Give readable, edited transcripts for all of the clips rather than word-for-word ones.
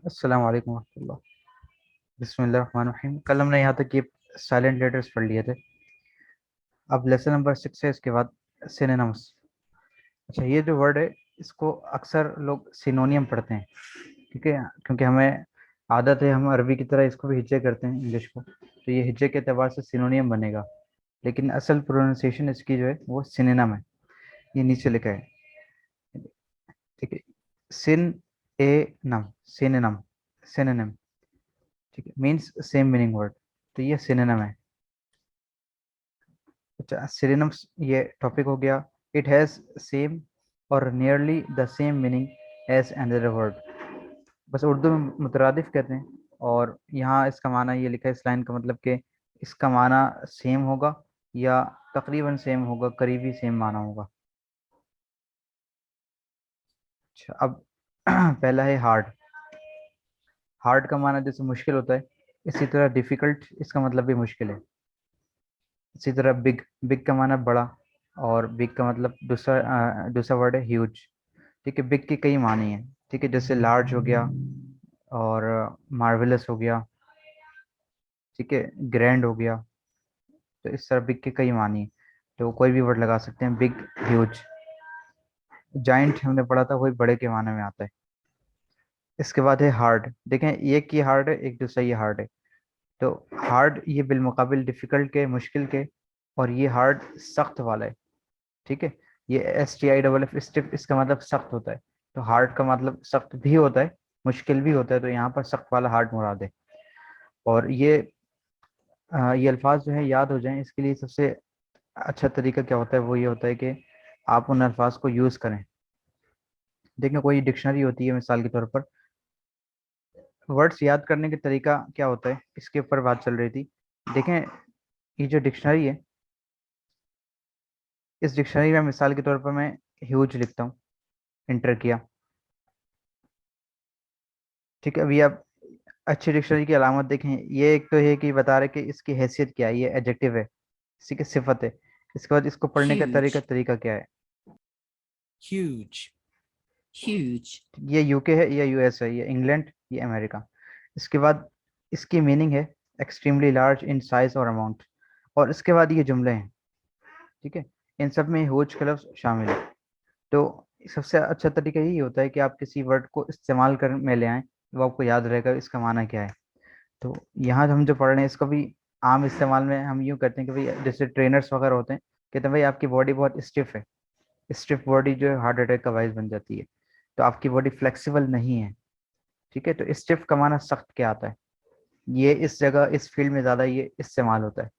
अस्सलाम वालेकुम रहमतुल्लाह। बिस्मिल्लाह रहमान रहीम। कल हमने यहाँ तक ये साइलेंट लेटर्स पढ़ लिए थे। अब लेसन नंबर 6 है, इसके बाद सिनोनिम्स। अच्छा, ये जो वर्ड है इसको अक्सर लोग सिनोनियम पढ़ते हैं, ठीक है, क्योंकि हमें आदत है, हम अरबी की तरह इसको भी हिज्जे करते हैं इंग्लिश को, तो ये हिज्जे के अतबार से सिनोनियम बनेगा। लेकिन असल प्रोनाउंसिएशन इसकी जो है वो सिनोनिम है। ये नीचे लिखा है, ठीक है। सिन ए नम, सिनोनिम, सिनोनिम, ठीक है, मीन्स सेम मीनिंग वर्ड। तो ये सिनोनिम है। अच्छा, सिनोनिम्स ये टॉपिक हो गया। It has same or nearly the same meaning as another word. बस उर्दू में मुतरादिफ कहते हैं। और यहाँ इसका माना ये लिखा है इस लाइन का मतलब कि इसका माना सेम होगा या तकरीबन सेम होगा, करीबी सेम माना होगा। अच्छा, अब पहला है हार्ड। हार्ड का माना जैसे मुश्किल होता है, इसी तरह डिफिकल्ट इसका मतलब भी मुश्किल है। इसी तरह बिग, बिग का माना बड़ा, और बिग का मतलब दूसरा दूसरा वर्ड है ह्यूज। ठीक है, बिग के कई मानी हैं, ठीक है, जैसे लार्ज हो गया और मार्वेलस हो गया, ठीक है, ग्रैंड हो गया। तो इस तरह बिग के कई मानी हैं, तो कोई भी वर्ड लगा सकते हैं, बिग, ह्यूज। जाइंट हमने पढ़ा था, वही बड़े के माने में आता है। इसके बाद है हार्ड। देखें, एक ये हार्ड है, एक दूसरा ये हार्ड है। तो हार्ड ये बिलमुकाबिल डिफिकल्ट के, मुश्किल के, और ये हार्ड सख्त वाला है, ठीक है। ये STIFF स्टिफ, इसका मतलब सख्त होता है। तो हार्ड का मतलब सख्त भी होता है, मुश्किल भी होता है, तो यहाँ पर सख्त वाला हार्ड मुराद है। और ये अल्फाज जो है याद हो जाएं, इसके लिए सबसे अच्छा तरीका क्या होता है, वो ये होता है कि आप उन अल्फाज को यूज़ करें। देखें, कोई डिक्शनरी होती है, मिसाल के तौर पर वर्ड्स याद करने का तरीका क्या होता है, इसके ऊपर बात चल रही थी। देखें, ये जो डिक्शनरी है, इस डिक्शनरी में मिसाल के तौर पर मैं ह्यूज लिखता हूँ, इंटर किया, ठीक है। अभी आप अच्छी डिक्शनरी की अलामत देखें, ये एक तो है कि बता रहे कि इसकी हैसियत क्या है, ये एडजेक्टिव है, इसी की सिफत है। इसके बाद इसको पढ़ने का तरीका huge, तरीका क्या है। huge, huge, ये यूके है, ये US है, ये इंग्लैंड, ये अमेरिका। इसके बाद इसकी मीनिंग है एक्सट्रीमली लार्ज इन साइज और अमाउंट। और इसके बाद ये जुमले हैं, ठीक है, इन सब में ह्यूज का लफ्ज़ शामिल है। तो सबसे अच्छा तरीका यही होता है कि आप किसी वर्ड को इस्तेमाल कर में ले आएं, वो आपको याद रहेगा इसका माना क्या है। तो यहाँ हम जो पढ़ रहे हैं इसको भी आम इस्तेमाल में हम यूँ करते हैं कि भाई जैसे ट्रेनर्स वगैरह होते हैं, कहते हैं भाई आपकी बॉडी बहुत स्टिफ है। स्टिफ बॉडी जो है हार्ट अटैक का बायस बन जाती है। तो आपकी बॉडी फ्लेक्सिबल नहीं है, ठीक है। तो स्टिफ का माना सख्त क्या आता है, ये इस जगह इस फील्ड में ज़्यादा ये इस्तेमाल होता है।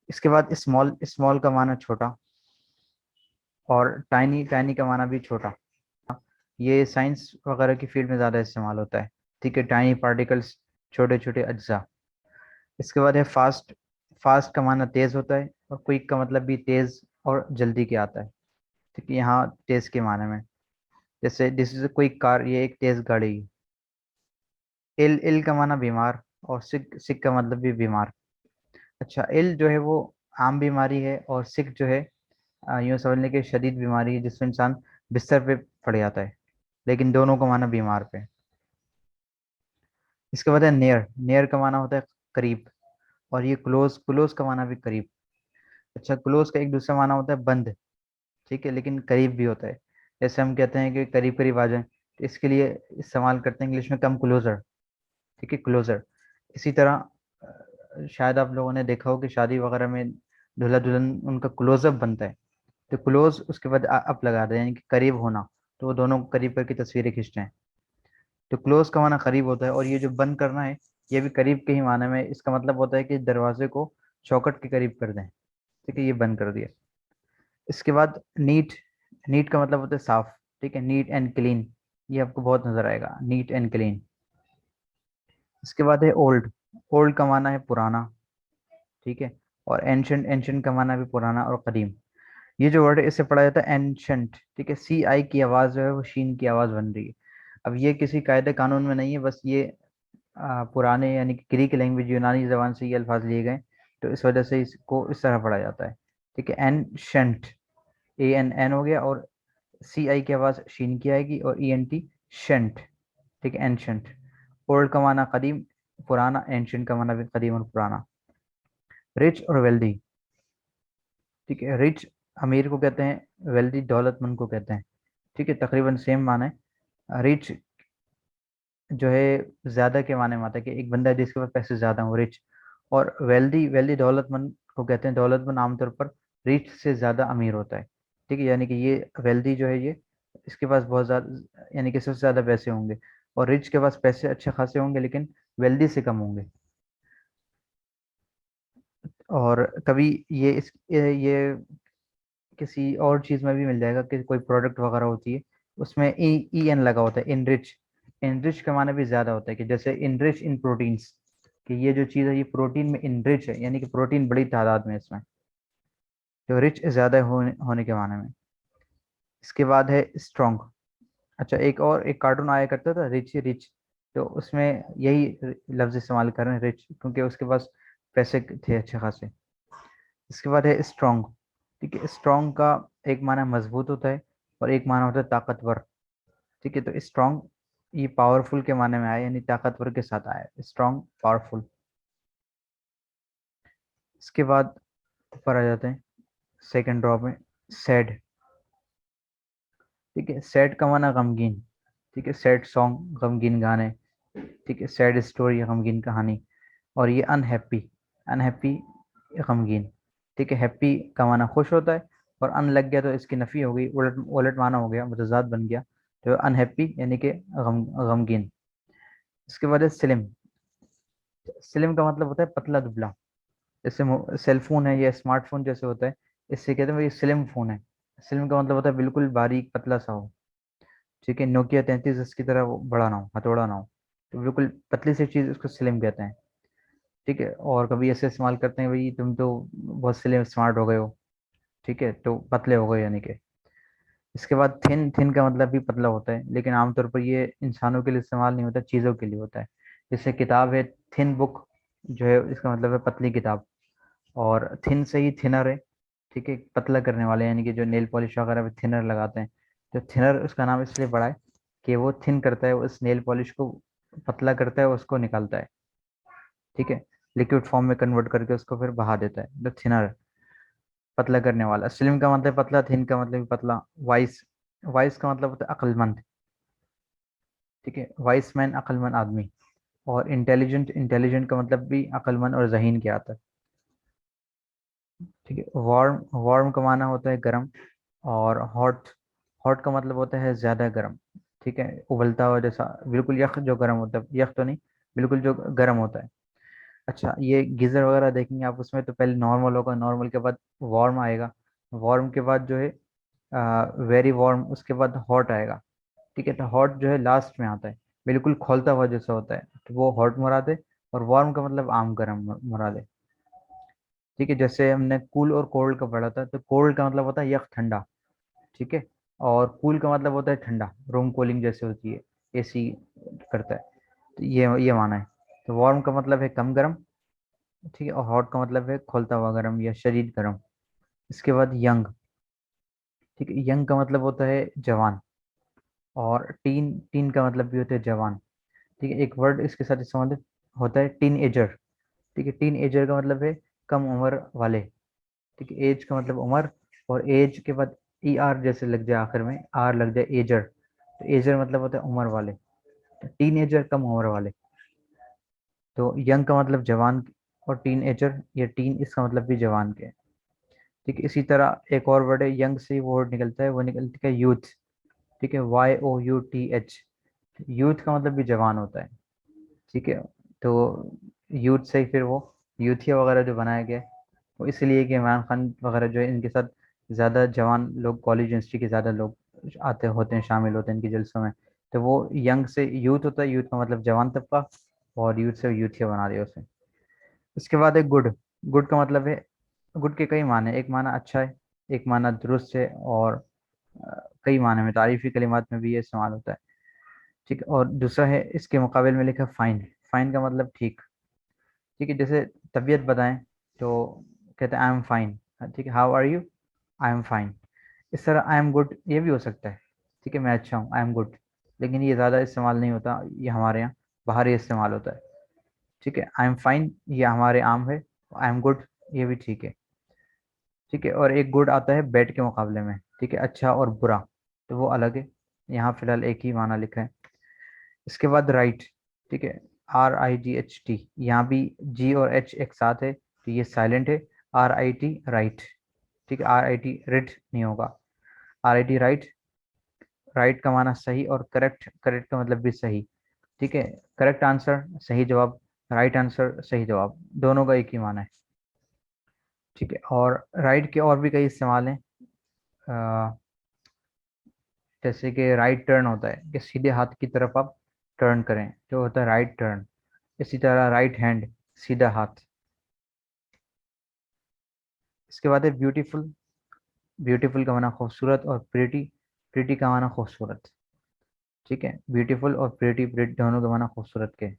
इसके बाद स्मॉल, स्मॉल का माना छोटा, और टाइनी, टाइनी का माना भी छोटा। ये साइंस वगैरह की फील्ड में ज़्यादा इस्तेमाल होता है, ठीक है, टाइनी पार्टिकल्स, छोटे छोटे अज्जा। इसके बाद है फास्ट। फास्ट का माना तेज होता है, और क्विक का मतलब भी तेज और जल्दी के आता है, ठीक है, यहाँ तेज के माने में। जैसे this is a quick car, ये एक तेज गाड़ी है। इल, इल का माना बीमार, और सिक, सिक का मतलब भी बीमार। अच्छा, इल जो है वो आम बीमारी है, और सिक जो है यूँ समझ लें कि शदीद बीमारी है, जिसमें इंसान बिस्तर पे पड़ जाता है। लेकिन दोनों का माना बीमार पे। इसके बाद है नियर। नियर का माना होता है करीब, और ये क्लोज, क्लोज का माना भी करीब। अच्छा, क्लोज का एक दूसरा माना होता है बंद, ठीक है, लेकिन करीब भी होता है। जैसे हम कहते हैं कि करीब करीब आ जाए, तो इसके लिए इस्तेमाल करते हैं इंग्लिश में कम क्लोजर, ठीक है, क्लोजर। इसी तरह शायद आप लोगों ने देखा हो कि शादी वगैरह में दूल्हा दुल्हन उनका क्लोजअप बनता है, तो क्लोज उसके बाद अप लगा दें, यानी कि करीब होना। तो वो दोनों करीब करके तस्वीरें खींचते हैं। तो क्लोज का माना करीब होता है, और ये जो बंद करना है, ये भी करीब के ही माने में। इसका मतलब होता है कि दरवाजे को चौखट के करीब कर दें, ठीक है, ये बंद कर दिया। इसके बाद नीट। नीट का मतलब होता है साफ, ठीक है, नीट एंड क्लीन। ये आपको बहुत नजर आएगा, नीट एंड क्लीन। इसके बाद है ओल्ड। ओल्ड का माना है पुराना, ठीक है। और एंशंट, एंशंट का माना भी पुराना और कदीम। ये जो वर्ड है इसे पढ़ा जाता है एंशंट, ठीक है। CI की आवाज़ जो है वो शीन की आवाज़ बन रही है। अब ये किसी कायदे कानून में नहीं है, बस ये पुराने यानी कि ग्रीक लैंग्वेज, यूनानी जबान से ये अल्फाज लिए गए, तो इस वजह से इसको इस तरह पढ़ा जाता है, ठीक है। एनशंट, ANN हो गया, और CI की आवाज़ शीन की आएगी, और ENT शंट, ठीक है, एंशंट। ओल्ड का माना कदीम, पुराना। एंशंट का माना भी कदीम और पुराना। रिच और वेल्दी, ठीक है। रिच अमीर को कहते हैं, वेल्दी दौलतमंद को कहते हैं। ठीक है, तकरीबन सेम माना है। रिच जो है ज्यादा के माने में आता है कि एक बंदा है जिसके पास पैसे ज्यादा हो, रिच। और वेल्दी, वेल्दी दौलतमंद को कहते हैं। दौलतमंद आमतौर पर रिच से ज्यादा अमीर होता है। ठीक है, यानी कि ये वेल्दी जो है ये, इसके पास बहुत ज्यादा, यानी कि सबसे ज्यादा पैसे होंगे। और रिच के पास पैसे अच्छे खासे होंगे लेकिन वेल्दी से कम होंगे। और कभी ये किसी और चीज में भी मिल जाएगा कि कोई प्रोडक्ट वगैरह होती है, उसमें ई एन लगा होता है, इनरिच। इनरिच का माना भी ज्यादा होता है कि जैसे इनरिच इन प्रोटीन्स, कि ये जो चीज़ है ये प्रोटीन में इनरिच है, यानी कि प्रोटीन बड़ी तादाद में है इसमें, जो रिच ज्यादा होने के माने में। इसके बाद है स्ट्रॉन्ग। अच्छा, एक कार्टून आया करता था, रिच रिच, तो उसमें यही लफ्ज इस्तेमाल कर रहे हैं, रिच, क्योंकि उसके पास पैसे थे अच्छे खासे। इसके बाद है स्ट्रॉन्ग। ठीक है, स्ट्रॉन्ग का एक माना मजबूत होता है और एक माना होता है ताकतवर। ठीक है, तो स्ट्रॉन्ग ये पावरफुल के माने में आया, यानी ताकतवर के साथ आया, स्ट्रॉन्ग पावरफुल। इसके बाद ऊपर आ जाते हैं सेकंड ड्रॉप में, सैड। ठीक है, सैड का माना गमगीन। ठीक है, सैड सॉन्ग, गमगीन गाने। ठीक है, सैड स्टोरी, गमगीन कहानी। और ये अनहैप्पी, अनहैप्पी, गमगीन। ठीक है, हैप्पी का माना खुश होता है, और अन लग गया तो इसकी नफी हो गई, उलट उलट माना हो गया, मुतजाद बन गया। तो अनहैप्पी यानी कि गमगीन। इसके बाद है स्लिम। स्लिम का मतलब होता है पतला दुबला। जैसे सेलफोन है या स्मार्टफोन जैसे होता है, इससे कहते हैं भाई स्लिम फोन है। स्लिम का मतलब होता है बिल्कुल बारीक पतला सा हो। ठीक है, नोकिया 33 की तरह वो बड़ा ना हो, हथौड़ा ना हो, तो बिल्कुल पतली सी चीज उसको स्लिम कहते हैं। ठीक है, और कभी ऐसे इस्तेमाल करते हैं भाई तुम तो बहुत स्लिम स्मार्ट हो गए हो। ठीक है, तो पतले हो गए यानी कि। इसके बाद थिन, थिन का मतलब भी पतला होता है, लेकिन आमतौर पर ये इंसानों के लिए इस्तेमाल नहीं होता, चीज़ों के लिए होता है। जैसे किताब है थिन बुक, जो है इसका मतलब है पतली किताब। और थिन से ही थिनर है। ठीक है, पतला करने वाले, यानी कि जो नेल पॉलिश वगैरह पे थिनर लगाते हैं, तो थिनर उसका नाम इसलिए पड़ा है कि वो थिन करता है, उस नेल पॉलिश को पतला करता है, उसको निकालता है। ठीक है, लिक्विड फॉर्म में कन्वर्ट करके उसको फिर बहा देता है, तो थिनर, पतला करने वाला। स्लिम का मतलब पतला, थिन का मतलब पतला। वाइस, वाइस का मतलब होता है अक्लमंद। ठीक है, वाइस मैन अक्लमंद आदमी। और इंटेलिजेंट, इंटेलिजेंट का मतलब भी अक्लमंद और जहीन के आता है। ठीक है, वार्म, वार्म का माना होता है गर्म। और हॉट, हॉट का मतलब होता है ज्यादा गर्म। ठीक है, उबलता हुआ जैसा, बिल्कुल यख जो गर्म होता है, यख तो नहीं, बिल्कुल जो गर्म होता है। अच्छा, ये गीजर वगैरह देखेंगे आप, उसमें तो पहले नॉर्मल होगा, नॉर्मल के बाद वार्म आएगा, वार्म के बाद जो है वेरी वार्म, उसके बाद हॉट आएगा। ठीक है, तो हॉट जो है लास्ट में आता है, बिल्कुल खोलता हुआ जैसा होता है, तो वो हॉट मुराद है। और वार्म का मतलब आम गर्म मुराद है। ठीक है, जैसे हमने कूल और कोल्ड का पढ़ा था, तो कोल्ड का मतलब होता है यख ठंडा। ठीक है, और कूल का मतलब होता है ठंडा, रूम कूलिंग जैसे होती है, एसी करता है, तो ये माना है। तो वार्म का मतलब है कम गर्म। ठीक है, और हॉट का मतलब है खोलता हुआ गर्म या शदीद गर्म। इसके बाद यंग। ठीक है, यंग का मतलब होता है जवान। और टीन, टीन का मतलब भी होता है जवान। ठीक है, एक वर्ड इसके साथ संबंधित होता है, टीन एजर। ठीक है, टीन एजर का मतलब है कम उम्र वाले। ठीक है, एज का मतलब उम्र, और एज के बाद ई आर जैसे लग जाए, आखिर में आर लग जाए, एजर, तो एजर मतलब होता है उम्र वाले। तो टीन एजर कम उम्र वाले। तो यंग का मतलब जवान, और टीन एजर या टीन इसका मतलब भी जवान के। ठीक है, इसी तरह एक और वर्ड है, यंग से वो वर्ड निकलता है, वो निकलता है यूथ। ठीक है, YOUTH। यूथ का मतलब भी जवान होता है। ठीक है, तो यूथ से ही फिर वो यूथिया वगैरह जो बनाया गया है, वो इसलिए कि इमरान खान वगैरह जो है इनके साथ ज़्यादा जवान लोग, कॉलेज यूनिवर्सिटी के ज़्यादा लोग आते होते हैं, शामिल होते हैं इनके जलसों में। तो वो यंग से यूथ होता है, यूथ का मतलब जवान तबका, और यूथ से यूथिया बना दिया उसे। उसके बाद है गुड। गुड का मतलब है, गुड के कई माने, एक माना अच्छा है, एक माना दुरुस्त है, और कई माने में, तारीफी कलिमात में भी ये इस्तेमाल होता है। ठीक है, और दूसरा है इसके मुकाबले में लिखा फाइन। फाइन का मतलब ठीक। ठीक है, जैसे तबीयत बताएं तो कहते हैं आई एम फाइन। ठीक है, how are you, I am fine. इस तरह आई एम गुड ये भी हो सकता है। ठीक है, मैं अच्छा हूँ, आई एम गुड। लेकिन ये ज़्यादा इस्तेमाल नहीं होता, ये हमारे यहाँ बाहर ही इस्तेमाल होता है। ठीक है, आई एम फाइन ये हमारे आम है, आई एम गुड ये भी ठीक है। ठीक है, और एक गुड आता है बैड के मुकाबले में। ठीक है, अच्छा और बुरा, तो वो अलग है। यहाँ फिलहाल एक ही माना लिखा है। इसके बाद राइट। ठीक है, RIGHT, यहाँ भी जी और एच एक साथ है तो ये साइलेंट है। RIT right. ठीक है, RIT रिट नहीं होगा। RIT right. राइट का माना सही, और करेक्ट, करेक्ट का मतलब भी सही। ठीक है, करेक्ट आंसर सही जवाब, राइट आंसर सही जवाब, दोनों का एक ही माना है। ठीक है, और राइट के और भी कई इस्तेमाल हैं। अ, जैसे कि राइट टर्न होता है कि सीधे हाथ की तरफ आप टर्न करें, जो होता है राइट टर्न। इसी तरह राइट हैंड, सीधा हाथ। इसके बाद है ब्यूटीफुल। ब्यूटीफुल का माना खूबसूरत, और प्रिटी, प्रिटी का माना खूबसूरत। ठीक है, ब्यूटीफुल और प्रिटी, प्रिटी दोनों का माना खूबसूरत के।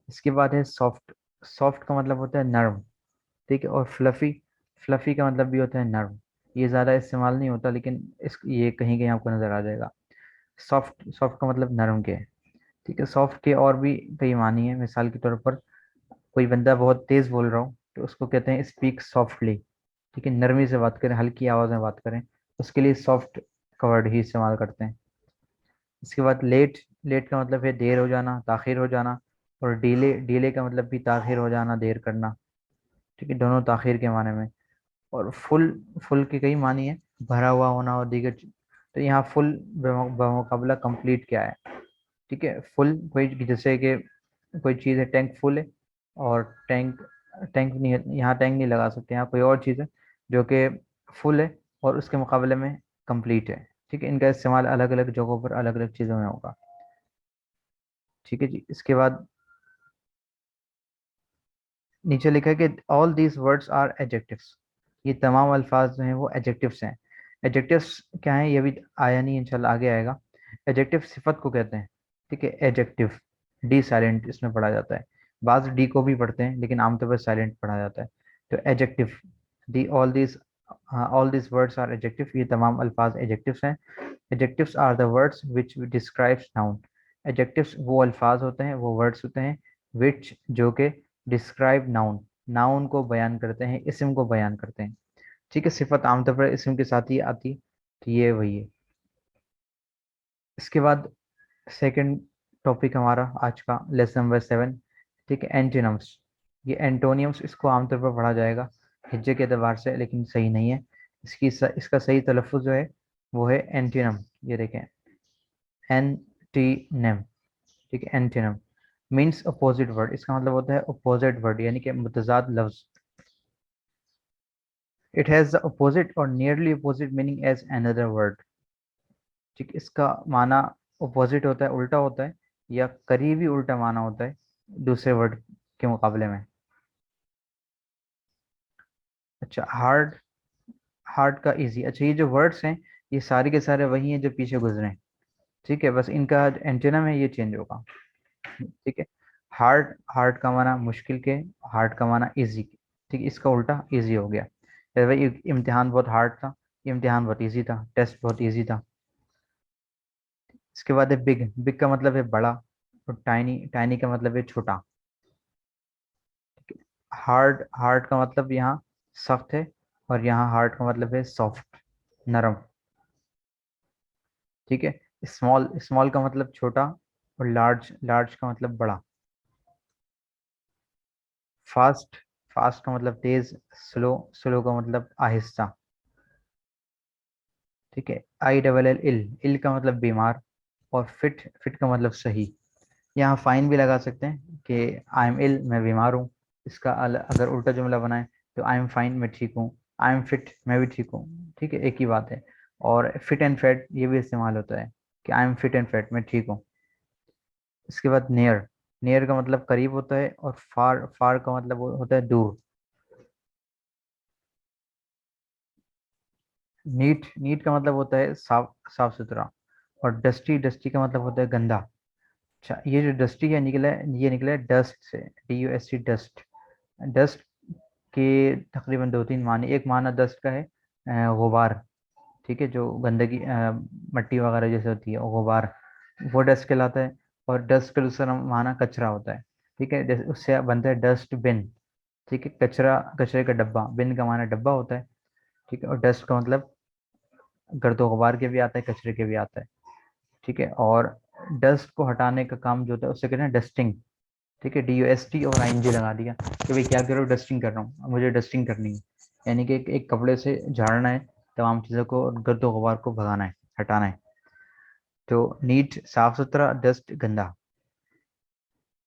इसके बाद है सॉफ्ट। सॉफ्ट का मतलब होता है नर्म। ठीक है, और फ्लफी, फ्लफी का मतलब भी होता है नर्म। ये ज़्यादा इस्तेमाल नहीं होता, लेकिन इस ये कहीं कहीं आपको नज़र आ जाएगा। सॉफ्ट, सॉफ्ट का मतलब नरम के है। ठीक है, सॉफ्ट के और भी कई मानी है। मिसाल के तौर पर कोई बंदा बहुत तेज बोल रहा हो तो उसको कहते हैं स्पीक सॉफ्टली। ठीक है, नरमी से बात करें, हल्की आवाज़ में बात करें, उसके लिए सॉफ्ट का वर्ड ही इस्तेमाल करते हैं। इसके बाद लेट। लेट का मतलब है देर हो जाना, ताखिर हो जाना। और डीले, डीले का मतलब भी ताखिर हो जाना, देर करना। ठीक है, दोनों ताखिर के माने में। और फुल, फुल के कई मानी है, भरा हुआ होना और दीगर तो यहाँ फुल बमुकाबला कंप्लीट क्या है। ठीक है, फुल कोई, जैसे कि कोई चीज़ है टैंक फुल है, और टैंक, टैंक नहीं है, यहाँ टैंक नहीं लगा सकते, यहाँ कोई और चीज़ है जो कि फुल है और उसके मुकाबले में कंप्लीट है। ठीक है, इनका इस्तेमाल अलग अलग जगहों पर अलग अलग चीज़ों में होगा। ठीक है जी, इसके बाद नीचे लिखा है कि all these words are adjectives. ये तमाम अल्फाज जो हैं वो एडजेक्टिव्स हैं। एडजेक्टिव्स क्या हैं ये भी आया नहीं, इंशाल्लाह आगे आएगा। एडजेक्टिव सिफत को कहते हैं। ठीक है, एडजेक्टिव, डी साइलेंट इसमें पढ़ा जाता है। बाज डी को भी पढ़ते हैं, लेकिन आमतौर पर साइलेंट पढ़ा जाता है। तो adjective, the all this words are adjective, ये तमाम अल्फाज एडजेक्टिव्स हैं। Adjectives are the words which describes noun. Adjectives वो अल्फाज होते हैं, वो वर्ड्स होते हैं विच जो के डिस्क्राइब नाउन, नाउन को बयान करते हैं, इसम को बयान करते हैं। ठीक है, सिफत आमतौर पर इसम के साथ ही आती, तो ये वही है। इसके बाद सेकंड टॉपिक हमारा आज का लेसन नंबर 7। ठीक है, एंटोनिम्स। ये एंटोनियम्स, इसको आमतौर पर पढ़ा जाएगा हिज्जे के एतबार से, लेकिन सही नहीं है। इसका सही तलफ़ुज़ जो है वो है एंटीनम। ये देखें, एंटीनम। ठीक है, एंटीनम मीन्स अपोजिट वर्ड, इसका मतलब होता है अपोजिट वर्ड, यानी कि मुतजाद लफ्ज। It has the opposite or nearly opposite meaning as another word. ठीक, इसका माना अपोजिट होता है, उल्टा होता है, या करीबी उल्टा माना होता है दूसरे वर्ड के मुकाबले में। अच्छा, हार्ड, हार्ड का इजी। अच्छा, ये जो वर्ड्स हैं ये सारे के सारे वही हैं जो पीछे गुजरे हैं। ठीक है, बस इनका एंटोनिम है ये चेंज होगा। ठीक है, हार्ड, हार्ड का माना मुश्किल के, हार्ड का माना इजी के। ठीक है, इसका उल्टा इजी हो गया। जैसे भाई इम्तिहान बहुत हार्ड था, इम्तिहान बहुत इजी था, टेस्ट बहुत इजी था। इसके बाद है बिग। बिग का मतलब है बड़ा, और टाइनी, टाइनी का मतलब है छोटा। हार्ड, हार्ड का मतलब यहाँ सख्त है, और यहाँ हार्ड का मतलब है सॉफ्ट, नरम। ठीक है, स्मॉल, स्मॉल का मतलब छोटा, और लार्ज, लार्ज का मतलब बड़ा। फास्ट, फास्ट का मतलब तेज। स्लो, स्लो का मतलब आहिस्ता। ठीक है, ILL इल, इल का मतलब बीमार, और फिट, फिट का मतलब सही। यहाँ फाइन भी लगा सकते हैं कि आई एम इल, मैं बीमार हूँ। इसका अगर उल्टा जुमला बनाए तो आई एम फाइन, मैं ठीक हूँ। आई एम फिट, मैं भी ठीक हूँ। ठीक है, एक ही बात है। और फिट एंड फैट ये भी इस्तेमाल होता है कि I am fit and fat, मैं ठीक हूँ। इसके बाद नियर। नियर का मतलब करीब होता है, और फार, फार का मतलब होता है दूर। नीट, नीट का मतलब होता है साफ, साफ सुथरा। और डस्टी, डस्टी का मतलब होता है गंदा। अच्छा, ये जो डस्टी है निकला है, ये निकला है डस्ट से, DUST, डस्ट। डस्ट के तकरीबन दो तीन मानी। एक माना डस्ट का है गुबार, ठीक है, जो गंदगी मट्टी वगैरह जैसे होती है, गुबार, वो डस्ट कहलाता है। और डस्ट का दूसरा माना कचरा होता है। ठीक है, जैसे उससे बनता है डस्ट बिन। ठीक है, कचरा, कचरे का डब्बा, बिन का माना डब्बा होता है। ठीक है, और डस्ट का मतलब गर्दो गुबार के भी आता है, कचरे के भी आता है। ठीक है, और डस्ट को हटाने का काम जो होता है उसे कहते हैं डस्टिंग। ठीक है, DUST और ING लगा दिया कि भाई क्या कर रहे हो, डस्टिंग कर रहा हूँ, मुझे डस्टिंग करनी है। यानी कि एक कपड़े से झाड़ना है तमाम चीज़ों को, और गर्दो गुबार को भगाना है, हटाना है। तो नीट साफ सुथरा, डस्ट गंदा।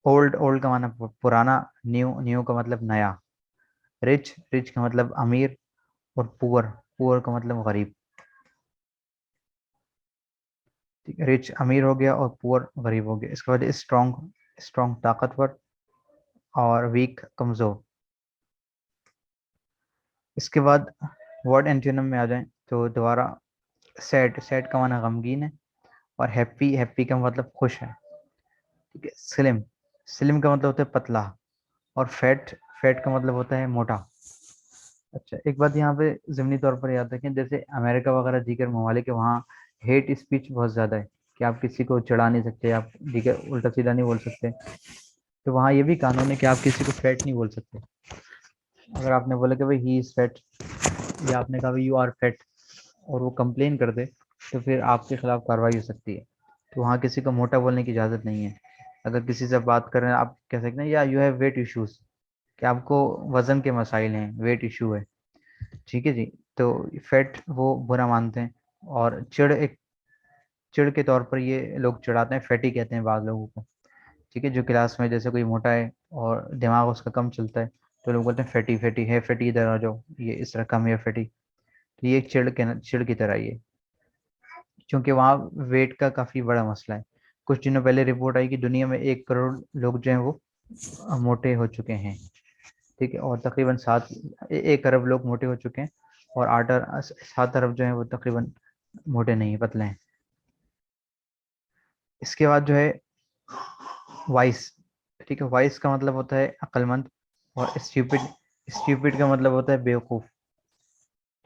ओल्ड, ओल्ड का माना पुराना। न्यू, न्यू का मतलब नया। रिच, रिच का मतलब अमीर। और पुअर, पुअर का मतलब गरीब। ठीक है, रिच अमीर हो गया और पुअर गरीब हो गया। इसके बाद स्ट्रॉन्ग, स्ट्रॉन्ग ताकतवर, और वीक कमजोर। इसके बाद वर्ड एंटोनिम में आ जाएं तो दोबारा सैड, सैड का माना गमगीन है। और हैप्पी, हैप्पी का मतलब खुश है। ठीक है, स्लिम, स्लिम का मतलब होता है पतला। और फैट, फैट का मतलब होता है मोटा। अच्छा, एक बात यहाँ पे ज़मीनी तौर पर याद रखें, जैसे अमेरिका वगैरह दीगर ममालिक है, वहाँ हेट स्पीच बहुत ज़्यादा है कि आप किसी को चढ़ा नहीं सकते, आप दीगर उल्टा सीधा नहीं बोल सकते। तो वहाँ ये भी कानून है कि आप किसी को फैट नहीं बोल सकते। अगर आपने बोला कि भाई ही इज़ फैट, या आपने कहा भाई यू आर फैट, और वो कंप्लेन कर दे, तो फिर आपके खिलाफ कार्रवाई हो सकती है। तो वहाँ किसी को मोटा बोलने की इजाज़त नहीं है। अगर किसी से बात कर रहे हैं, आप कह सकते हैं या यू हैव वेट इश्यूज, कि आपको वजन के मसाइल हैं, वेट इशू है। ठीक है जी। तो फैट वो बुरा मानते हैं। और चिड़, एक चिड़ के तौर पर ये लोग चिढ़ाते हैं, फैटी कहते हैं बाद लोगों को। ठीक है, जो क्लास में जैसे कोई मोटा है और दिमाग उसका कम चलता है, तो लोग बोलते हैं फैटी, फैटी है, फैटी इधर आ जाओ, ये इस रकम है फैटी। तो ये एक चिड़ की तरह ही है। क्योंकि वहाँ वेट का काफ़ी बड़ा मसला है। कुछ दिनों पहले रिपोर्ट आई कि दुनिया में 1 करोड़ लोग जो हैं वो मोटे हो चुके हैं। ठीक है, और तकरीबन 1 अरब लोग मोटे हो चुके हैं। और 7 अरब जो है वो तकरीबन मोटे नहीं है, पतले हैं। इसके बाद जो है वाइस। ठीक है, वाइस का मतलब होता है अक्लमंद। और स्ट्यूपिड, स्ट्यूपिड का मतलब होता है बेवकूफ़।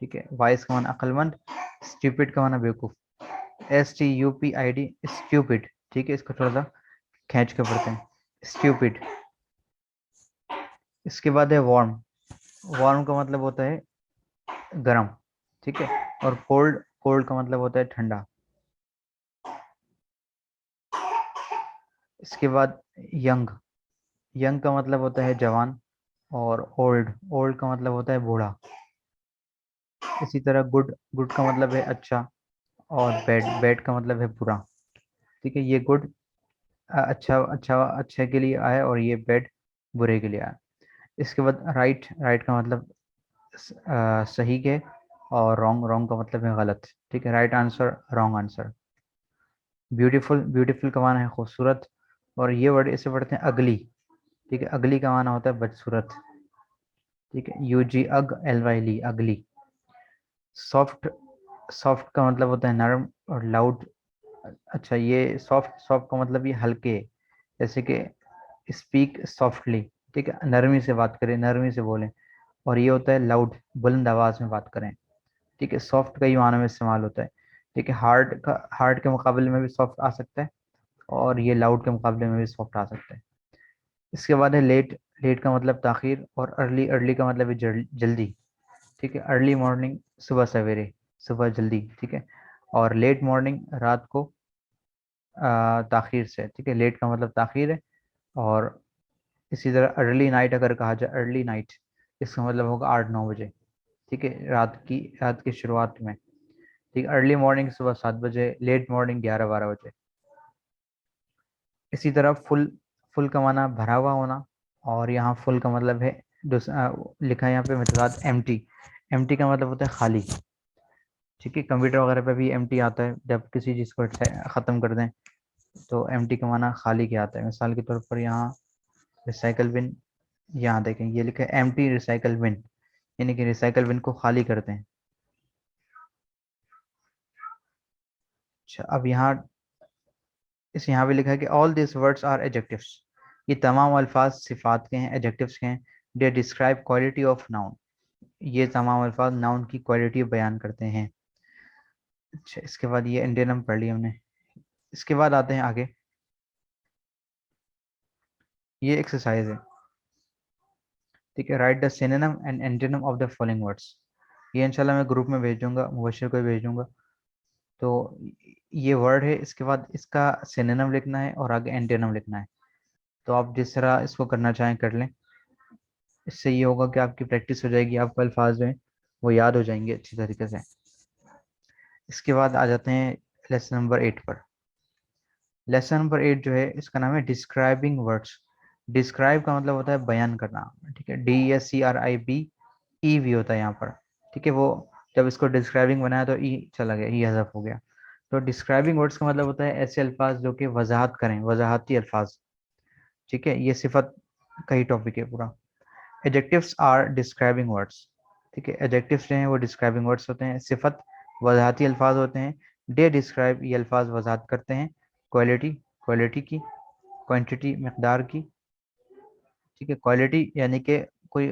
ठीक है, वाइस का माना अक्लमंद, स्ट्यूपिड का माना बेवकूफ़। STUPID, stupid. ठीक है, इसको थोड़ा सा खींच के पढ़ते हैं, स्ट्यूपिड। इसके बाद है वार्म। वार्म का मतलब होता है गर्म। ठीक है, और कोल्ड, कोल्ड का मतलब होता है ठंडा। इसके बाद यंग, यंग का मतलब होता है जवान। और ओल्ड, ओल्ड का मतलब होता है बूढ़ा। इसी तरह गुड, गुड का मतलब है अच्छा। और बैड, बैड का मतलब है बुरा। ठीक है, ये गुड अच्छा, अच्छा अच्छे के लिए आया, और ये बैड बुरे के लिए आया। इसके बाद राइट, राइट का मतलब सही के। और रॉन्ग, रॉन्ग का मतलब है गलत। ठीक है, right answer, wrong answer. Beautiful, beautiful का माना है खूबसूरत। और ये वर्ड इसे पढ़ते हैं अगली। ठीक है, अगली का माना होता है बदसूरत। ठीक है, UGLY, अगली। सॉफ्ट, सॉफ्ट का मतलब होता है नरम। और लाउड, अच्छा ये सॉफ्ट, सॉफ्ट का मतलब ये हल्के, जैसे कि स्पीक सॉफ्टली। ठीक है, नरमी से बात करें, नरमी से बोलें। और ये होता है लाउड, बुलंद आवाज में बात करें। ठीक है, सॉफ्ट कई मानों में इस्तेमाल होता है। ठीक है, हार्ड का, हार्ड के मुकाबले में भी सॉफ्ट आ सकता है। और ये लाउड के मुकाबले में भी सॉफ्ट आ सकता है। इसके बाद है लेट। लेट का मतलब ताखीर। और अर्ली, अर्ली का मतलब है जल्दी। ठीक है, अर्ली मॉर्निंग सुबह सवेरे, सुबह जल्दी। ठीक है, और लेट मॉर्निंग रात को ताखीर से। ठीक है, लेट का मतलब ताखीर है। और इसी तरह अर्ली नाइट अगर कहा जाए, अर्ली नाइट, इसका मतलब होगा 8-9 बजे। ठीक है, रात की शुरुआत में। ठीक है, अर्ली मॉर्निंग सुबह 7 बजे, लेट मॉर्निंग 11-12 बजे। इसी तरह फुल, फुल का माना भरा हुआ होना। और यहाँ फुल का मतलब है लिखा है यहाँ पे मतलब एम्प्टी। एम्प्टी का मतलब होता है खाली। ठीक है, कंप्यूटर वगैरह पे भी एम्प्टी आता है जब किसी चीज़ को ख़त्म कर दें, तो एम्प्टी का माना खाली क्या आता है। मिसाल के तौर पर यहाँ रिसाइकल बिन, यहाँ देखें ये लिखा है एम्प्टी रिसाइकल बिन, यानी कि रिसाइकल बिन को खाली करते हैं। अच्छा, अब यहाँ इस यहाँ पे लिखा है कि all this words are adjectives, ये तमाम अल्फाज सिफात के हैं, एडजेक्टिव्स के हैं। They describe quality of noun, ये तमाम अल्फाज नाउन की क्वालिटी बयान करते हैं। अच्छा, इसके बाद ये एंटोनिम पढ़ लिया हमने। इसके बाद आते हैं आगे, ये एक्सरसाइज है, ठीक है। Right the synonym and antonym of the following words. ये इंशाल्लाह मैं ग्रुप में भेज दूंगा, मुबशिर को भी भेज दूंगा। तो ये वर्ड है, इसके बाद इसका सिनोनिम लिखना है और आगे एंटोनिम लिखना है। तो आप जिस तरह इसको करना चाहें कर लें। इससे ये होगा कि आपकी प्रैक्टिस हो जाएगी, आपको अल्फाज जो हैं वो याद हो जाएंगे अच्छी तरीके से। इसके बाद आ जाते हैं लेसन नंबर 8 पर। लेसन नंबर 8 जो है इसका नाम है डिस्क्राइबिंग वर्ड्स। डिस्क्राइब का मतलब होता है बयान करना, ठीक है। DSCRIB भी होता है यहाँ पर, ठीक है। वो जब इसको डिस्क्राइबिंग बनाया तो ई चला गया, ई हज़फ हो गया। तो डिस्क्राइबिंग वर्ड्स का मतलब होता है ऐसे अल्फाज जो कि वजाहत करें, वजाहती अल्फाज, ठीक है। ये सिफत का ही टॉपिक है पूरा। एडजेक्टिव्स आर डिस्क्राइबिंग वर्ड्स, ठीक है। एडजेक्टिव्स जो हैं वो डिस्क्राइबिंग वर्ड्स होते हैं। सिफत वजाहती अल्फाज होते हैं। डे डिस्क्राइब, ये अल्फाज वजाहत करते हैं। क्वालिटी, क्वालिटी की। क्वांटिटी, मकदार की, ठीक है। क्वालिटी यानी कि कोई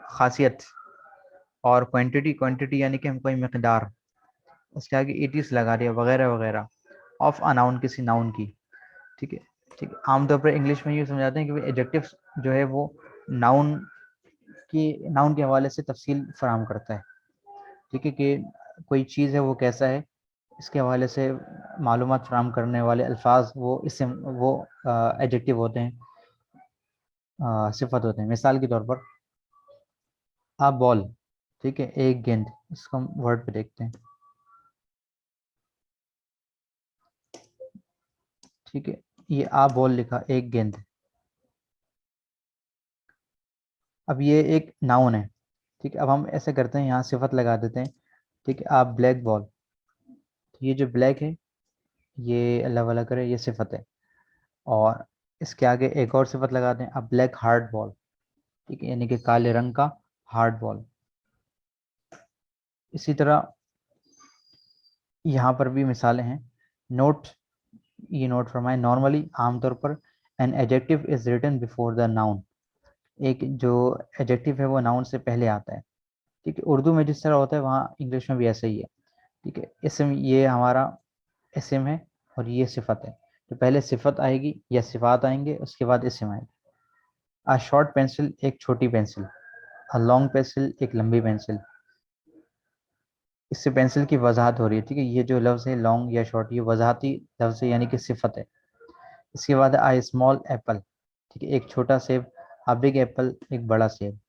खासियत, और क्वांटिटी, क्वांटिटी यानी कि हम कोई मकदार, उसके आगे इटिस लगा दिया, वगैरह वगैरह। ऑफ अ नाउन, किसी नाउन की, ठीक है। ठीक है, आमतौर पर इंग्लिश में ये समझाते हैं कि एडजेक्टिव्स जो है वो नाउन नाउन के हवाले से तफसील फराहम करता है, ठीक है। कि कोई चीज़ है वो कैसा है, इसके हवाले से मालूमात फराहम करने वाले अल्फाज वो इससे वो एडजेक्टिव होते हैं, सिफत होते हैं। मिसाल के तौर पर आ बॉल, ठीक है, एक गेंद। इसको हम वर्ड पे देखते हैं, ठीक है। ये आ बॉल लिखा, एक गेंद। अब ये एक नाउन है, ठीक है। अब हम ऐसे करते हैं, यहाँ सिफत लगा देते हैं, ठीक है। आप ब्लैक बॉल, तो ये जो ब्लैक है ये अल्लाह वाला करे, ये सिफत है। और इसके आगे एक और सिफत लगाते हैं, अब ब्लैक हार्ड बॉल, ठीक है, यानी कि काले रंग का हार्ड बॉल। इसी तरह यहाँ पर भी मिसालें हैं। नोट, ये नोट फरमाए, नॉर्मली आमतौर पर an adjective is written before the noun. एक जो एडजेक्टिव है वो नाउन से पहले आता है, ठीक है। उर्दू में जिस तरह होता है वहाँ इंग्लिश में भी ऐसा ही है, ठीक है। इसम, ये हमारा इसम है और ये सिफत है। तो पहले सिफत आएगी या सिफात आएंगे, उसके बाद इसम आएगी। अ शॉर्ट पेंसिल, एक छोटी पेंसिल। अ लॉन्ग पेंसिल, एक लंबी पेंसिल। इससे पेंसिल की वजाहत हो रही है, ठीक है। ये जो लफ्ज़ है लॉन्ग या शॉर्ट, ये वजाहती लफ्ज़ है यानी कि सिफत है। इसके बाद आई स्मॉल एप्पल, ठीक है, एक छोटा सेब। अ बिग एप्पल, एक बड़ा सेब।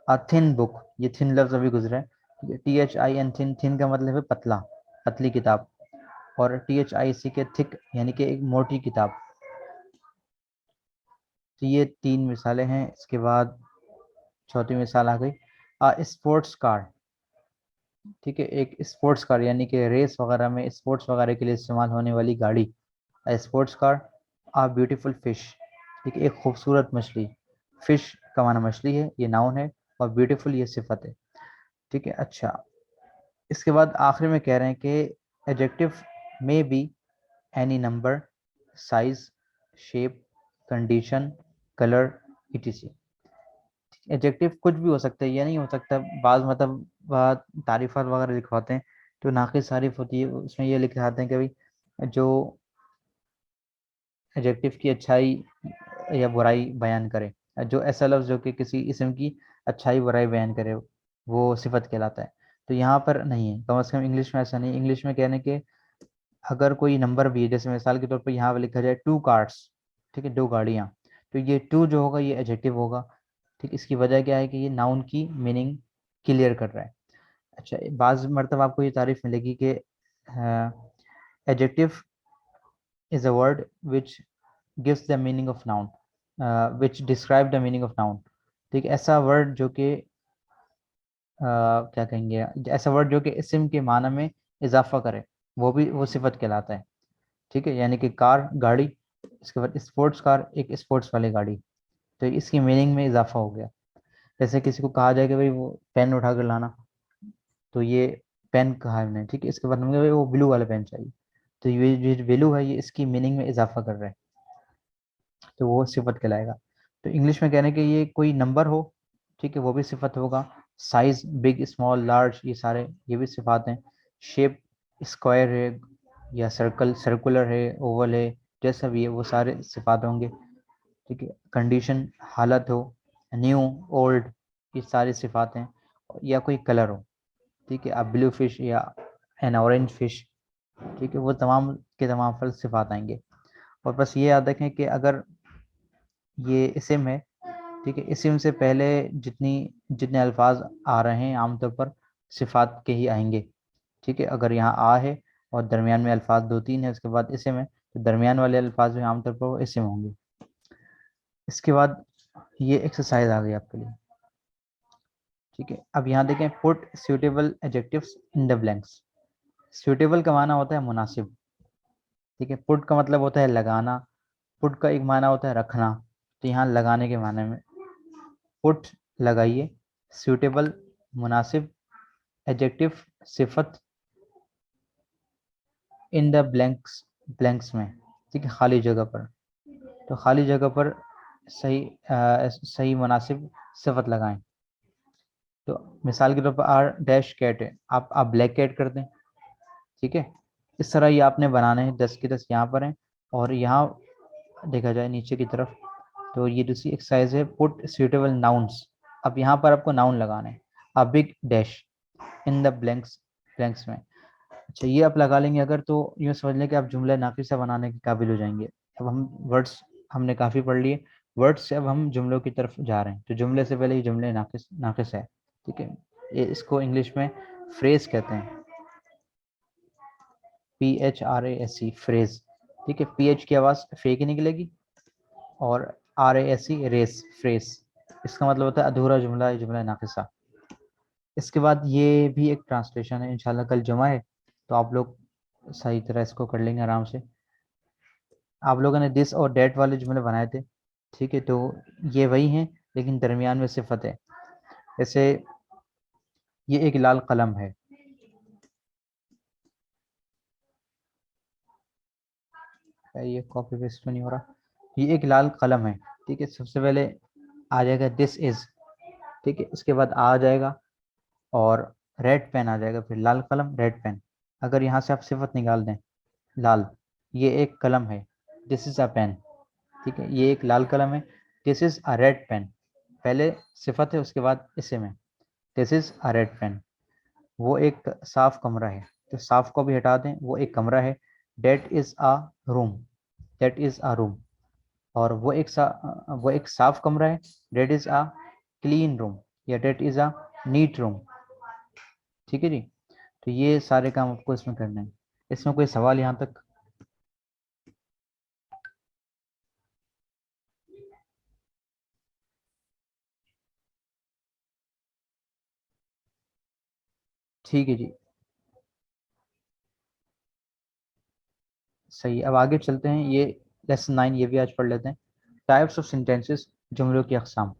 अ थिन बुक, ये थिन लफ्ज़ अभी गुजरा है, ठीक है। THIN, थिन, थिन का मतलब है पतला, पतली किताब। और THIC के थिक, यानी कि एक मोटी किताब। तो ये 3 मिसालें हैं। इसके बाद चौथी मिसाल आ गई, अ स्पोर्ट्स कार, ठीक है, एक स्पोर्ट्स कार यानी कि रेस वगैरह में, स्पोर्ट्स वगैरह के लिए इस्तेमाल होने वाली गाड़ी। Sports car. A beautiful fish, ठीक है, एक खूबसूरत मछली। फिश का माना मछली है, ये नाउन है। और ब्यूटीफुल ये सिफत है, ठीक है। अच्छा, इसके बाद आखिर में कह रहे हैं कि एडजेक्टिव में be any number, size, shape, condition, colour, etc। Adjective कुछ भी हो सकता है, ये नहीं हो सकता बाज मतलब तारीफात वगैरह लिखवाते हैं तो नाक़िस तारीफ होती है, उसमें ये लिखाते हैं कि भाई जो एडजेक्टिव की अच्छाई या बुराई बयान करे, जो ऐसा लफ्ज़ जो कि किसी इसम की अच्छाई बुराई बयान करे, वो सिफत कहलाता है। तो यहाँ पर नहीं है, कम से कम इंग्लिश में ऐसा नहीं। इंग्लिश में कहने के अगर कोई नंबर भी है, जैसे मिसाल के तौर पर यहाँ पर लिखा जाए 2 कार्स, ठीक है, 2 गाड़ियाँ, तो ये 2 जो होगा ये एडजेक्टिव होगा, ठीक। इसकी वजह क्या है कि ये नाउन की मीनिंग क्लियर कर रहा है। अच्छा, बाज़ मरतब आपको ये तारीफ मिलेगी कि adjective is a word which gives the meaning of noun, which describe the meaning of noun, ठीक। ऐसा वर्ड जो कि क्या कहेंगे, ऐसा वर्ड जो कि इस्म के माना में इजाफा करे, वो भी वो सिफत कहलाता है, ठीक है। यानी कि कार, गाड़ी। इसके बाद स्पोर्ट्स कार, एक स्पोर्ट्स वाली गाड़ी, तो इसकी मीनिंग में इजाफा हो गया। जैसे किसी को कहा जाए कि भाई वो पेन उठा कर लाना, तो ये पेन कहा है हमने, ठीक है। इसके बाद हमने कहा भाई वो ब्लू वाला पेन चाहिए, तो ये ब्लू है, ये इसकी मीनिंग में इजाफा कर रहा है, तो वो सिफत कहलाएगा। तो इंग्लिश में कहने के ये कोई नंबर हो, ठीक है, वो भी सिफत होगा। साइज, बिग, स्मॉल, लार्ज, ये सारे ये भी सिफात हैं। शेप, स्क्वायर है या सर्कुलर है, ओवल है, जैसा भी है वो सारे सिफात होंगे। ठीक है, कंडीशन, हालत हो, न्यू, ओल्ड, ये सारी सिफात हैं। या कोई कलर हो, ठीक है, अब ब्लू फिश या एन ऑरेंज फिश, ठीक है, वो तमाम के तमाम फल सिफात आएंगे। और बस ये याद रखें कि अगर ये इसम है, ठीक है, इसम से पहले जितनी जितने अल्फाज आ रहे हैं आमतौर पर सिफात के ही आएंगे। ठीक है, अगर यहाँ आ है और दरमियान में अल्फाज दो तीन है, उसके बाद इसम है, तो दरमियान वाले अल्फाज जो हैं आमतौर पर वो इसम होंगे। इसके बाद ये एक्सरसाइज आ गई आपके लिए। ठीक है, अब यहाँ देखें, put suitable adjectives in the blanks. Suitable का माना होता है मुनासिब। ठीक है, पुट का मतलब होता है लगाना, पुट का एक माना होता है रखना, तो यहाँ लगाने के माने में पुट लगाइए, सूटेबल मुनासिब, एडजेक्टिव सिफत, इन द ब्लैंक्स ब्लैंक्स में, ठीक है, खाली जगह पर। तो खाली जगह पर सही मुनासिब सिफत लगाएं। तो मिसाल के तौर पर आर डैश कैट है, आप ब्लैक कैट कर दें। ठीक है, इस तरह ये आपने बनाने हैं, 10 के 10 यहाँ पर हैं। और यहाँ देखा जाए नीचे की तरफ, तो ये दूसरी एक्सरसाइज है, पुट सुटेबल नाउन्स। अब यहाँ पर आपको नाउन लगाना है, a big dash in the blanks में। अच्छा, ये आप लगा लेंगे अगर, तो यूँ समझ लें कि आप जुमला नाफिसा बनाने के काबिल हो जाएंगे। अब हम वर्ड्स हमने काफ़ी पढ़ लिए, वर्ड्स से अब हम जुमलों की तरफ जा रहे हैं। तो जुमले से पहले ये जुमले नाकिस नाकिस है। ठीक है, ये इसको इंग्लिश में फ्रेज कहते हैं, PHRASE, फ्रेज। ठीक है, PH की आवाज़ फे की निकलेगी, और RASE, रेस, फ्रेज। इसका मतलब होता है अधूरा जुमला, जुमला नाकिसा। इसके बाद ये भी एक ट्रांसलेशन है, इंशाल्लाह कल जुमा है, तो आप लोग सही तरह इसको कर लेंगे आराम से। आप लोगों ने दिस और डेट वाले जुमले बनाए थे, ठीक है, तो ये वही हैं, लेकिन दरमियान में सिफत है। जैसे ये एक लाल कलम है, ये कॉपी पेस्ट तो नहीं हो रहा, ये एक लाल कलम है। ठीक है, सबसे पहले आ जाएगा दिस इज, ठीक है, उसके बाद आ जाएगा और रेड पेन आ जाएगा, फिर लाल कलम, रेड पेन। अगर यहाँ से आप सिफत निकाल दें, लाल, ये एक कलम है, दिस इज अ पेन। ठीक है, ये एक लाल कलम है, this is a red pen. पहले सिफत है, उसके बाद इसम है, this is a red pen. वो एक साफ कमरा है, तो साफ को भी हटा दें, वो एक कमरा है, that is a room, that is a room. और वो एक साफ कमरा है, that is a clean room, या that is a neat room. ठीक है जी, तो ये सारे काम आपको इसमें करने हैं। इसमें कोई सवाल यहाँ तक? ठीक है जी, सही। अब आगे चलते हैं, ये लेसन 9 ये भी आज पढ़ लेते हैं। टाइप्स ऑफ सेंटेंसेस, जुमलों की अकसाम।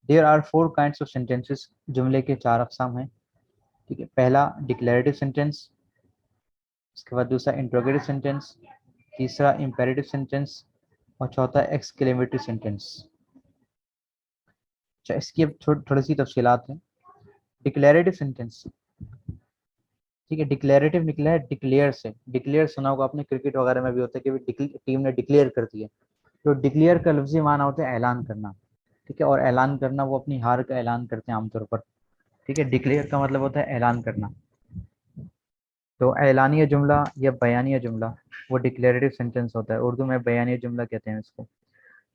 There are 4 kinds of sentences, जुमले के 4 अकसाम हैं। ठीक है, पहला डिक्लेरेटिव सेंटेंस, उसके बाद दूसरा इंट्रोगेटिव सेंटेंस, तीसरा इंपेरेटिव सेंटेंस, और चौथा एक्सक्लेमेटरी सेंटेंस। अच्छा, इसकी अब थोड़ी सी तफसीलात हैं। डिक्लेरेटिव सेंटेंस, ठीक है, डिक्लेरेटिव निकला है डिक्लेयर से। डिक्लेयर सुना होगा आपने, क्रिकेट वगैरह में भी होता है कि टीम ने डिक्लेयर कर दिया। तो डिक्लेयर का लफ्जी माना होता है ऐलान करना। ठीक है, और ऐलान करना, वो अपनी हार का ऐलान करते हैं आमतौर पर। ठीक है, डिक्लेयर का मतलब होता है ऐलान करना। तो ऐलानिया जुमला या बयानिया जुमला, वो डिक्लेरेटिव सेंटेंस होता है, उर्दू में बयानिया जुमला कहते हैं इसको।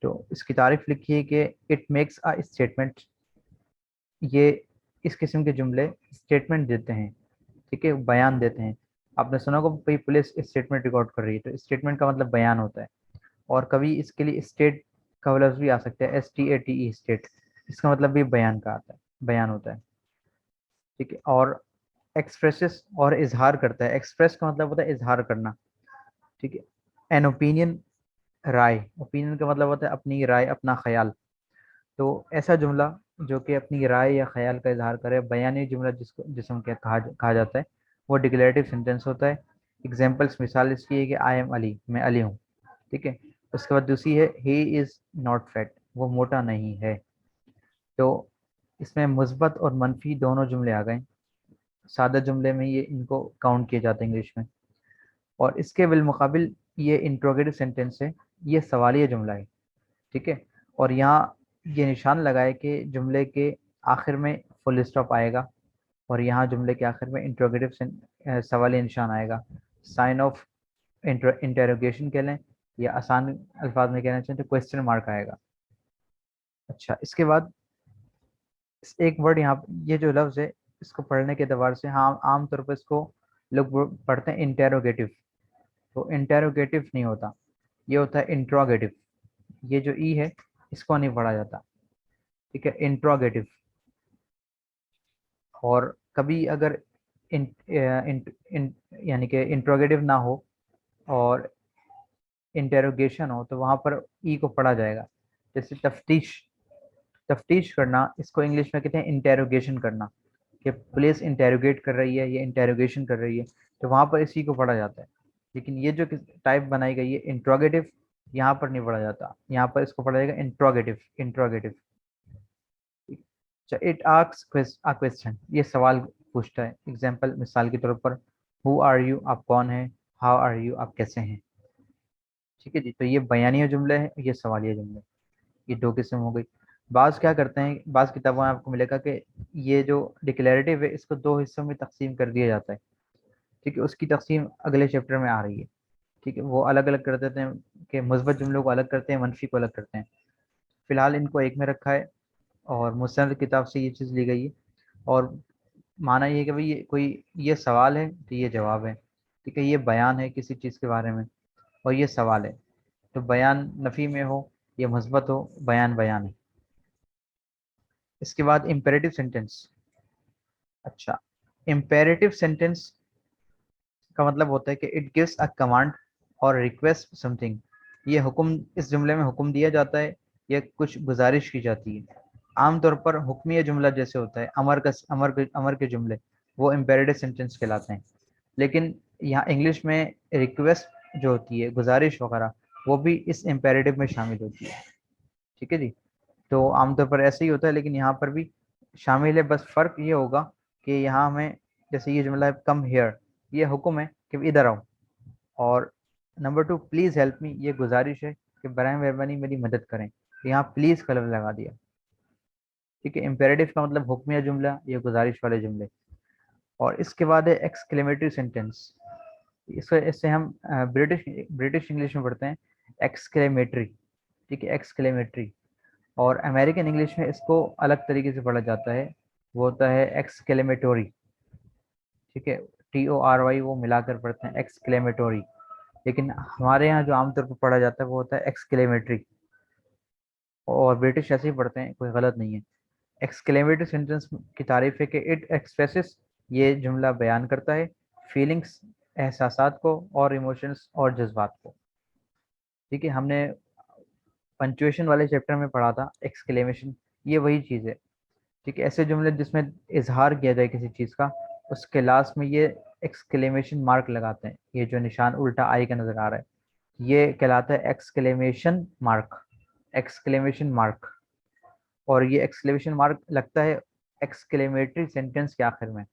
तो इसकी तारीफ लिखी है कि इट मेक्स अ स्टेटमेंट, ये इस किस्म के जुमले स्टेटमेंट देते हैं, ठीक है, बयान देते हैं। आपने सुना होगा भाई पुलिस स्टेटमेंट रिकॉर्ड कर रही है, तो स्टेटमेंट का मतलब बयान होता है। और कभी इसके लिए स्टेट का लफ्ज भी आ सकता है, STATE, स्टेट। इसका मतलब भी बयान का आता है, बयान होता है। ठीक है, और एक्सप्रेसेस और इजहार करता है। एक्सप्रेस का मतलब होता है इजहार करना। ठीक है, एन ओपिनियन, राय। ओपिनियन का मतलब होता है अपनी राय, अपना ख्याल। तो ऐसा जुमला जो कि अपनी राय या ख्याल का इजहार करे, बयानी जुमला जिसको जिसम क्या कहा जाता है, वो डिक्लेरेटिव सेंटेंस होता है। एग्जाम्पल्स, मिसाल इसकी है कि आई एम अली, मैं अली हूँ। ठीक है, उसके बाद दूसरी है ही इज़ नॉट फैट, वो मोटा नहीं है। तो इसमें मुस्बत और मनफी दोनों जुमले आ गए। सादा जुमले में ये इनको काउंट किया जाता है इंग्लिश में। और इसके बिलमुकाबिल ये इंट्रोगेटिव सेंटेंस है, ये सवालिया जुमला है। ठीक है। और यहाँ ये निशान लगाए कि जुमले के आखिर में फुल स्टॉप आएगा, और यहाँ जुमले के आखिर में इंट्रोगेटिव सवालिया निशान आएगा। साइन ऑफ इंटेरोगेशन कह लें, या आसान अल्फाज में कहना चाहें तो क्वेश्चन मार्क आएगा। अच्छा, इसके बाद एक वर्ड यहाँ, ये जो लफ्ज़ है इसको पढ़ने के एतबार से, हाँ आमतौर पर इसको लोग पढ़ते हैं इंटेरोगेटिव, तो इंटेरोगेटिव नहीं होता, ये होता है इंट्रोगेटिव। ये जो ई है इसको नहीं पढ़ा जाता। ठीक है, इंट्रोगेटिव। और कभी अगर इन, इन, इन यानी कि इंट्रोगेटिव ना हो और इंटेरोगेशन हो तो वहाँ पर ई को पढ़ा जाएगा। जैसे तफ्तीश, तफ्तीश करना, इसको इंग्लिश में कहते हैं इंटेरोगेशन करना, कि पुलिस इंटेरोगेट कर रही है या इंटेरोगेशन कर रही है, तो वहाँ पर इसी को पढ़ा जाता है। लेकिन ये जो टाइप बनाई गई है इंट्रोगेटिव, यहाँ पर नहीं पढ़ा जाता, यहाँ पर इसको पढ़ा जाएगा इंट्रोगेटिव, इंट्रोगेटिव। अच्छा, इट आस्क्स अ क्वेश्चन, ये सवाल पूछता है। एग्जांपल, मिसाल के तौर पर, हु आर यू, आप कौन हैं, हाउ आर यू, आप कैसे हैं। ठीक है जी, तो ये बयानिया जुमले हैं, ये सवालिया जुमले, ये दो किस्म हो गई। बाज़ क्या करते हैं, बाज़ किताबों में आपको मिलेगा कि ये जो डिक्लेरेटिव है इसको दो हिस्सों में तकसीम कर दिया जाता है। ठीक है, उसकी तकसीम अगले चैप्टर में आ रही है। ठीक है, वो अलग अलग कर देते हैं कि मुस्बत जुमलों को अलग करते हैं, मनफी को अलग करते हैं। फिलहाल इनको एक में रखा है, और मुसन्नद किताब से ये चीज़ ली गई है। और माना ये है कि भाई ये कोई ये सवाल है तो ये जवाब है। ठीक है, ये बयान है किसी चीज़ के बारे में, और ये सवाल है, तो बयान नफ़ी में हो या मुस्बत हो, बयान बयान है। इसके बाद इम्पेरेटिव सेंटेंस। अच्छा, इम्पेरेटिव सेंटेंस का मतलब होता है कि इट गिव्स अ कमांड और रिक्वेस्ट समथिंग, ये हुक्म, इस जुमले में हुक्म दिया जाता है या कुछ गुजारिश की जाती है। आमतौर पर हुक्मिया जुमला जैसे होता है, अमर के जुमले, वो इम्पेरेटिव सेंटेंस कहलाते हैं। लेकिन यहाँ इंग्लिश में रिक्वेस्ट जो होती है, गुजारिश वगैरह, वो भी इस इम्पेरेटिव में शामिल होती है। ठीक है जी, तो आमतौर पर ऐसे ही होता है, लेकिन यहाँ पर भी शामिल है। बस फ़र्क ये होगा कि यहाँ हमें, जैसे ये जुमला है कम हेयर, ये हुक्म है कि इधर आओ। और नंबर 2 प्लीज़ हेल्प मी, ये गुजारिश है कि बराए मेहरबानी मेरी मदद करें, तो यहाँ प्लीज़ का लफ्ज़ लगा दिया। ठीक है, इम्पेरेटिव का मतलब हुक्मिया जुमला, ये गुजारिश वाले जुमले। और इसके बाद है एक्सक्लेमेटरी सेंटेंस, इससे इससे हम ब्रिटिश ब्रिटिश इंग्लिश में पढ़ते हैं एक्सक्लेमेटरी। ठीक है, एक्सक्लेमेटरी। और अमेरिकन इंग्लिश में इसको अलग तरीके से पढ़ा जाता है, वो होता है एक्सक्लेमेटोरी। ठीक है, TORY वो मिलाकर पढ़ते हैं एक्सक्लेमेटोरी। लेकिन हमारे यहाँ जो आमतौर पर पढ़ा जाता है वो होता है एक्सक्लेमेटरी, और ब्रिटिश ऐसे ही पढ़ते हैं, कोई गलत नहीं है। एक्सक्लेमेटरी सेंटेंस की तारीफ है कि इट एक्सप्रेसेस, ये जुमला बयान करता है फीलिंग्स, एहसासात को, और इमोशंस और जज्बात को। ठीक है, हमने पंचुएशन वाले चैप्टर में पढ़ा था एक्सक्लेमेशन, ये वही चीज़ है। ठीक है, ऐसे जुमले जिसमें इजहार किया जाए किसी चीज़ का, उसके लास्ट में ये एक्सक्लेमेशन मार्क लगाते हैं। ये जो निशान उल्टा आई का नज़र आ रहा है, ये कहलाता है एक्सक्लेमेशन मार्क, एक्सक्लेमेशन मार्क। और ये एक्सक्लेमेशन मार्क लगता है एक्सक्लेमेटरी सेंटेंस के आखिर में।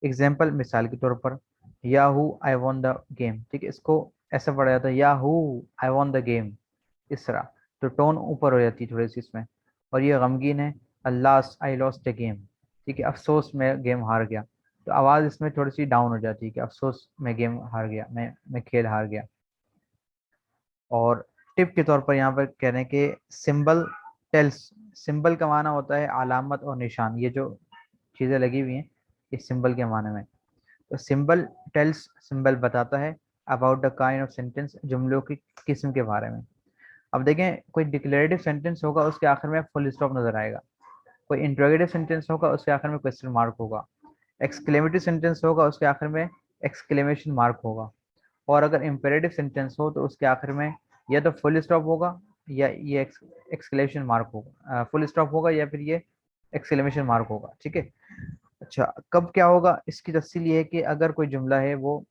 एग्जाम्पल, मिसाल के तौर पर, Yahoo I won the game. ठीक है, इसको ऐसा पढ़ा जाता है Yahoo I won the game, इस तरह, तो टोन ऊपर हो जाती है थोड़ी सी इसमें। और ये गमगीन है, अल्लाह आई लॉस्ट द गेम। ठीक है, अफसोस में गेम हार गया, तो आवाज़ इसमें थोड़ी सी डाउन हो जाती है कि अफसोस में गेम हार गया, मैं खेल हार गया। और टिप के तौर पर यहाँ पर कह रहे हैं कि सिंबल टेल्स, सिंबल का माना होता है अलामत और निशान, ये जो चीज़ें लगी हुई हैं इस सिंबल के माने में। तो सिंबल टेल्स, सिंबल बताता है about the kind of sentence, जुमलों की किस्म के बारे में। अब देखें, कोई डिक्लेरेटिव सेंटेंस होगा उसके आखिर में फुल स्टॉप नजर आएगा, कोई इंट्रोगेटिव सेंटेंस होगा उसके आखिर में क्वेश्चन मार्क होगा, एक्सक्लेमेटिव सेंटेंस होगा उसके आखिर में एक्सक्लेमेशन मार्क होगा। और अगर इम्पेरेटिव सेंटेंस हो तो उसके आखिर में या तो फुल स्टॉप होगा, या ये एक्सक्लेमेशन मार्क होगा, फुल स्टॉप होगा या फिर ये एक्सक्लेमेशन मार्क होगा। ठीक है। अच्छा, कब क्या होगा, इसकी तफसील ये है कि अगर कोई जुमला है वो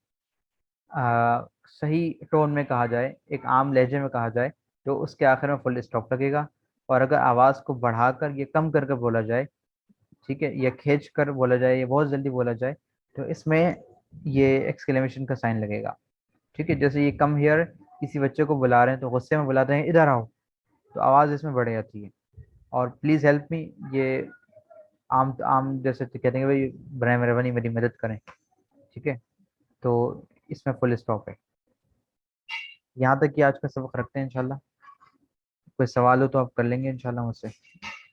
सही टोन में कहा जाए, एक आम लहजे में कहा जाए, तो उसके आखिर में फुल स्टॉप लगेगा। और अगर आवाज़ को बढ़ाकर ये कम करके बोला जाए ठीक है, या खींच कर बोला जाए या बहुत जल्दी बोला जाए तो इसमें ये एक्सक्लेमेशन का साइन लगेगा। ठीक है, जैसे ये कम हियर, किसी बच्चे को बुला रहे हैं तो गुस्से में बुलाते हैं इधर आओ, तो आवाज़ इसमें बढ़ जाती है। और प्लीज़ हेल्प मी, ये आम आम जैसे तो कहते हैं कि भाई बराए मेहरबानी मेरी मदद करें। ठीक है, तो इसमें फुल स्टॉप है। यहाँ तक कि आज का सबक रखते हैं इंशाल्लाह। कोई सवाल हो तो आप कर लेंगे इंशाल्लाह मुझसे।